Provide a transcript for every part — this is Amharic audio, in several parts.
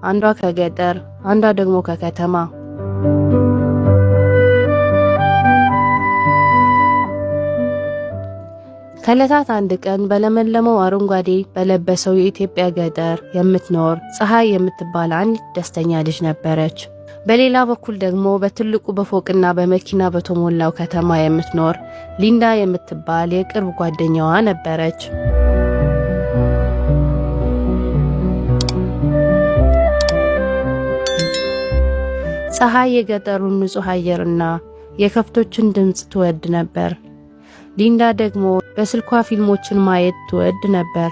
አንዷ ከገጠር አንዷ ደግሞ ከከተማ። ከዕለታት አንድ ቀን በለመለመው አረንጓዴ በለበሰው የኢትዮጵያ ገጠር የምትኖር ፀሐይ የምትባል አንድ ደስተኛ ልጅ ነበረች። በሌላ በኩል ደግሞ በትልቁ በፎቅና በመኪና በተሞላው ከተማ የምትኖር ሊንዳ የምትባል የቅርብ ጓደኛዋ ነበረች። ፀሐይ የገጠሩን ንጹህ አየርና የከብቶችን ድምጽ ትወድ ነበር። ሊንዳ ደግሞ በስልኳ ፊልሞችን ማየት ትወድ ነበር።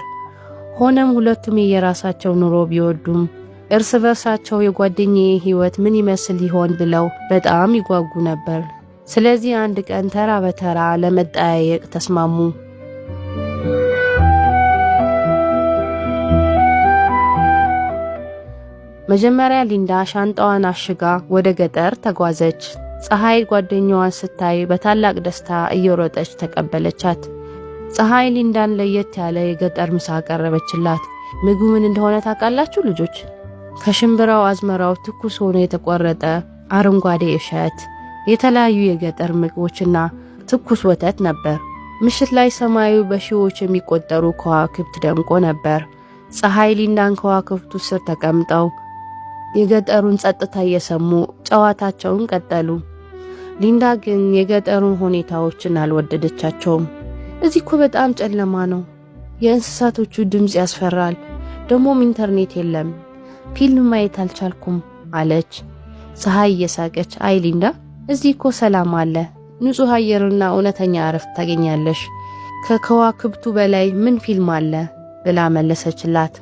ሆነም ሁለቱም የየራሳቸው ኑሮ ቢወዱም እርስ በርሳቸው የጓደኛዬ ህይወት ምን ይመስል ይሆን ብለው በጣም ይጓጉ ነበር። ስለዚህ አንድ ቀን ተራ በተራ ለመጠያየቅ ተስማሙ። መጀመሪያ ሊንዳ ሻንጣዋን አሽጋ ወደ ገጠር ተጓዘች። ፀሐይ ጓደኛዋን ስታይ በታላቅ ደስታ እየሮጠች ተቀበለቻት። ፀሐይ ሊንዳን ለየት ያለ የገጠር ምሳ አቀረበችላት። ምግቡ ምን እንደሆነ ታውቃላችሁ ልጆች? ከሽምብራው አዝመራው ትኩስ ሆኖ የተቆረጠ አረንጓዴ እሸት፣ የተለያዩ የገጠር ምግቦችና ትኩስ ወተት ነበር። ምሽት ላይ ሰማዩ በሺዎች የሚቆጠሩ ከዋክብት ደምቆ ነበር። ፀሐይ ሊንዳን ከዋክብቱ ስር ተቀምጠው የገጠሩን ጸጥታ እየሰሙ ጨዋታቸውን ቀጠሉ። ሊንዳ ግን የገጠሩን ሁኔታዎችን አልወደደቻቸውም። እዚህ እኮ በጣም ጨለማ ነው፣ የእንስሳቶቹ ድምጽ ያስፈራል፣ ደሞም ኢንተርኔት የለም፣ ፊልም ማየት አልቻልኩም አለች። ፀሐይ እየሳቀች አይ ሊንዳ፣ እዚህ እኮ ሰላም አለ፣ ንጹህ አየርና እውነተኛ እረፍት ታገኛለሽ፣ ከከዋክብቱ በላይ ምን ፊልም አለ ብላ መለሰችላት።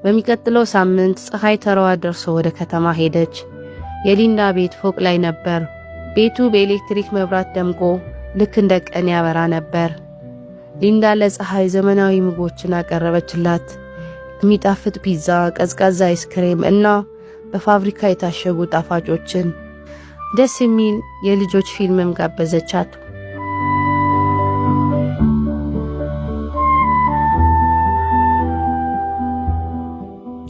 በሚቀጥለው ሳምንት ፀሐይ ተራዋ ደርሶ ወደ ከተማ ሄደች። የሊንዳ ቤት ፎቅ ላይ ነበር። ቤቱ በኤሌክትሪክ መብራት ደምቆ ልክ እንደ ቀን ያበራ ነበር። ሊንዳ ለፀሐይ ዘመናዊ ምግቦችን አቀረበችላት። የሚጣፍጥ ፒዛ፣ ቀዝቃዛ አይስክሬም እና በፋብሪካ የታሸጉ ጣፋጮችን። ደስ የሚል የልጆች ፊልምም ጋበዘቻት።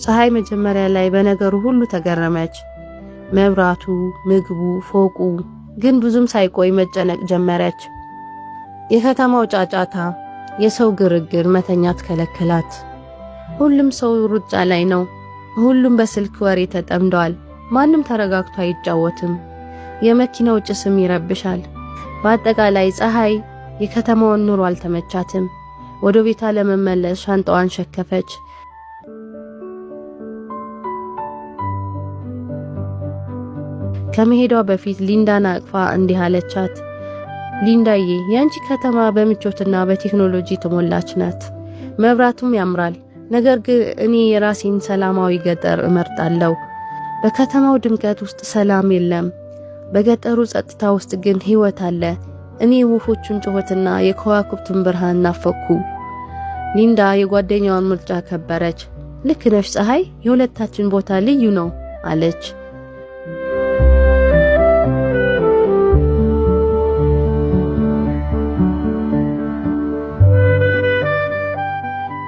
ፀሐይ መጀመሪያ ላይ በነገሩ ሁሉ ተገረመች። መብራቱ፣ ምግቡ፣ ፎቁ። ግን ብዙም ሳይቆይ መጨነቅ ጀመረች። የከተማው ጫጫታ፣ የሰው ግርግር መተኛት ከለከላት። ሁሉም ሰው ሩጫ ላይ ነው። ሁሉም በስልክ ወሬ ተጠምደዋል። ማንም ተረጋግቶ አይጫወትም። የመኪናው ጭስም ይረብሻል። በአጠቃላይ ፀሐይ የከተማውን ኑሮ አልተመቻትም። ወደ ቤቷ ለመመለስ ሻንጣዋን ሸከፈች። ከመሄዷ በፊት ሊንዳን አቅፋ እንዲህ አለቻት። ሊንዳዬ፣ ያንቺ ከተማ በምቾትና በቴክኖሎጂ ተሞላች ናት። መብራቱም ያምራል። ነገር ግን እኔ የራሴን ሰላማዊ ገጠር እመርጣለሁ። በከተማው ድምቀት ውስጥ ሰላም የለም፣ በገጠሩ ጸጥታ ውስጥ ግን ህይወት አለ። እኔ ወፎቹን ጩኸትና የከዋክብቱን ብርሃን ናፈኩ። ሊንዳ የጓደኛዋን ምርጫ ከበረች። ልክ ነሽ ፀሐይ፣ የሁለታችን ቦታ ልዩ ነው አለች።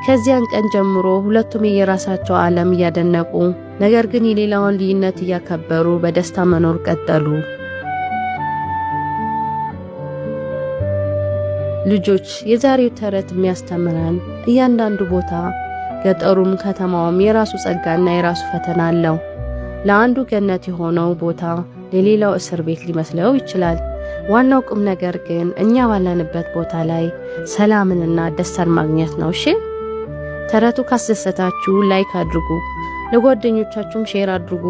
ከዚያን ቀን ጀምሮ ሁለቱም የራሳቸው ዓለም እያደነቁ ነገር ግን የሌላውን ልዩነት እያከበሩ በደስታ መኖር ቀጠሉ። ልጆች፣ የዛሬው ተረት የሚያስተምረን እያንዳንዱ ቦታ ገጠሩም ከተማውም የራሱ ጸጋና የራሱ ፈተና አለው። ለአንዱ ገነት የሆነው ቦታ ለሌላው እስር ቤት ሊመስለው ይችላል። ዋናው ቁም ነገር ግን እኛ ባለንበት ቦታ ላይ ሰላምንና ደስታን ማግኘት ነው። እሺ? ተረቱ ካስደሰታችሁ ላይክ አድርጉ፣ ለጓደኞቻችሁም ሼር አድርጉ።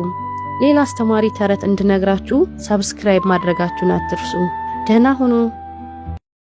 ሌላ አስተማሪ ተረት እንድነግራችሁ ሰብስክራይብ ማድረጋችሁን አትርሱ። ደህና ሁኑ።